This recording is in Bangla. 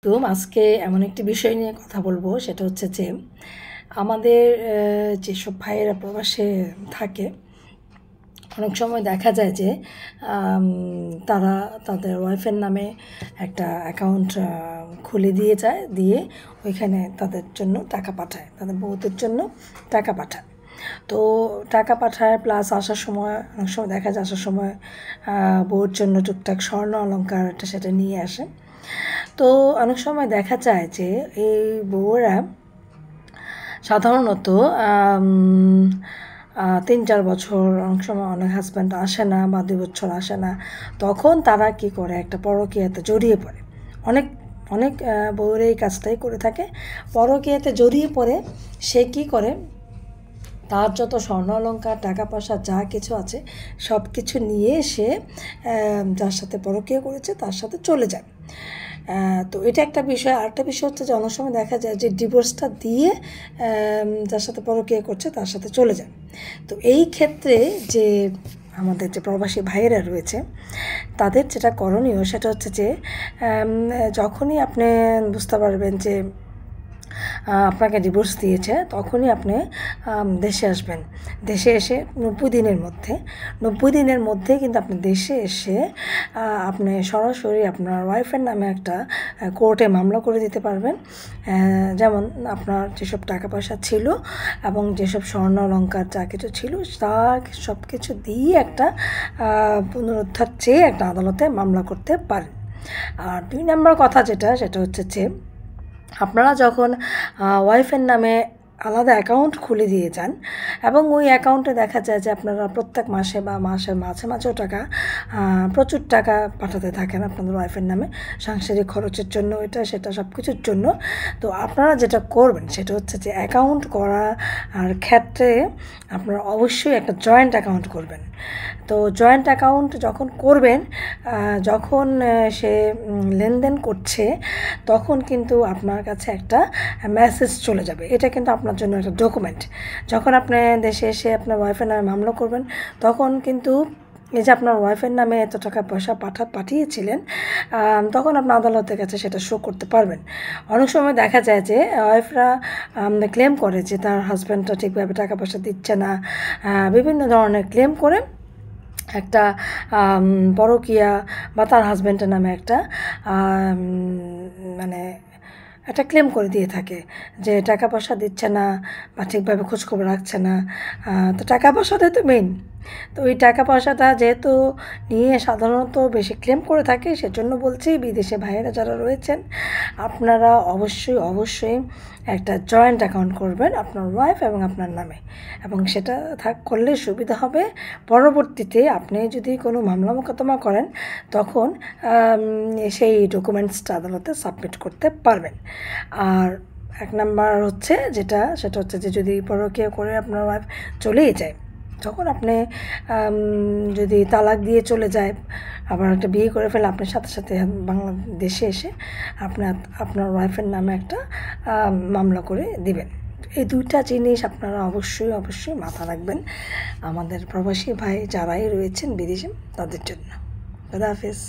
তো আজকে এমন একটি বিষয় নিয়ে কথা বলবো, সেটা হচ্ছে যে আমাদের যেসব ভাইয়েরা প্রবাসে থাকে অনেক সময় দেখা যায় যে তারা তাদের ওয়াইফের নামে একটা অ্যাকাউন্ট খুলে দিয়ে ওইখানে তাদের জন্য টাকা পাঠায়, তাদের বউদের জন্য টাকা পাঠায়। তো টাকা পাঠায় প্লাস আসার সময় অনেক সময় দেখা যায় আসার সময় বউর জন্য টুকটাক স্বর্ণ অলংকার সেটা নিয়ে আসে। তো অনেক সময় দেখা যায় যে এই বউরা সাধারণত ৩-৪ বছর, অনেক সময় অনেক হাজব্যান্ড আসে না বা ২ বছর আসে না, তখন তারা কি করে একটা পরকীয়াতে জড়িয়ে পড়ে। অনেক অনেক বউরা এই কাজটাই করে থাকে, পরকীয়াতে জড়িয়ে পড়ে। সে কি করে, তার যত স্বর্ণ অলংকার টাকা পয়সা যা কিছু আছে সব কিছু নিয়ে সে যার সাথে পরকীয়া করেছে তার সাথে চলে যায়। তো এটা একটা বিষয়। আরেকটা বিষয় হচ্ছে যে অনেক সময় দেখা যায় যে ডিভোর্সটা দিয়ে যার সাথে পরকীয়া করছে তার সাথে চলে যায়। তো এই ক্ষেত্রে যে আমাদের যে প্রবাসী ভাইয়েরা রয়েছে তাদের যেটা করণীয় সেটা হচ্ছে যে যখনই আপনি বুঝতে পারবেন যে আপনাকে ডিভোর্স দিয়েছে, তখনই আপনি দেশে আসবেন। দেশে এসে 90 দিনের মধ্যে কিন্তু আপনি দেশে এসে আপনি সরাসরি আপনার ওয়াইফের নামে একটা কোর্টে মামলা করে দিতে পারবেন। যেমন আপনার যেসব টাকা পয়সা ছিল এবং যেসব স্বর্ণ অলংকার যা কিছু ছিল তা সব কিছু দিয়ে একটা পুনরুদ্ধার চেয়ে একটা আদালতে মামলা করতে পারেন। আর 2 নম্বর কথা সেটা হচ্ছে যে আপনারা যখন ওয়াইফের নামে আলাদা অ্যাকাউন্ট খুলে দিয়ে যান এবং ওই অ্যাকাউন্টে দেখা যায় যে আপনারা প্রত্যেক মাসে বা মাসের মাঝেও প্রচুর টাকা পাঠাতে থাকেন আপনাদের ওয়াইফের নামে সাংসারিক খরচের জন্য, এটা সেটা সব কিছুর জন্য। তো আপনারা যেটা করবেন সেটা হচ্ছে যে অ্যাকাউন্ট করার ক্ষেত্রে আপনারা অবশ্যই একটা জয়েন্ট অ্যাকাউন্ট করবেন। তো জয়েন্ট অ্যাকাউন্ট যখন করবেন, যখন সে লেনদেন করছে তখন কিন্তু আপনার কাছে একটা মেসেজ চলে যাবে। এটা কিন্তু আপনার জন্য একটা ডকুমেন্ট। যখন আপনি দেশে এসে আপনার ওয়াইফের নামে মামলা করবেন তখন কিন্তু এই যে আপনার ওয়াইফের নামে এত টাকা পয়সা পাঠিয়েছিলেন, তখন আপনার আদালতের কাছে সেটা শো করতে পারবেন। অনেক সময় দেখা যায় যে ওয়াইফরা ক্লেম করে যে তার হাজব্যান্ডটা ঠিকভাবে টাকা পয়সা দিচ্ছে না, বিভিন্ন ধরনের ক্লেম করে একটা পরকীয়া বা তার হাজব্যান্ডের নামে একটা মানে একটা ক্লেম করে দিয়ে থাকে যে টাকা পয়সা দিচ্ছে না বা ঠিকভাবে খোঁজখবর রাখছে না। তো টাকা পয়সাটাই তো মেইন। তো ওই টাকা পয়সাটা যেহেতু নিয়ে সাধারণত বেশি ক্লেম করে থাকে, সেজন্য বলছি বিদেশে ভাইয়েরা যারা রয়েছেন আপনারা অবশ্যই একটা জয়েন্ট অ্যাকাউন্ট করবেন আপনার ওয়াইফ এবং আপনার নামে, এবং সেটা করলে সুবিধা হবে। পরবর্তীতে আপনি যদি কোনো মামলা মোকদ্দমা করেন তখন সেই ডকুমেন্টসটা আদালতে সাবমিট করতে পারবেন। আর 1 নাম্বার হচ্ছে সেটা হচ্ছে যে যদি পরকীয়া করে আপনার ওয়াইফ চলেই যায়, তখন আপনি যদি তালাক দিয়ে চলে যায়, আবার একটা বিয়ে করে ফেলে, আপনার সাথে বাংলাদেশে এসে আপনার ওয়াইফের নামে একটা মামলা করে দিবেন। এই 2টা জিনিস আপনারা অবশ্যই মাথা রাখবেন আমাদের প্রবাসী ভাই যারাই রয়েছেন বিদেশে তাদের জন্য। খোদা হাফেজ।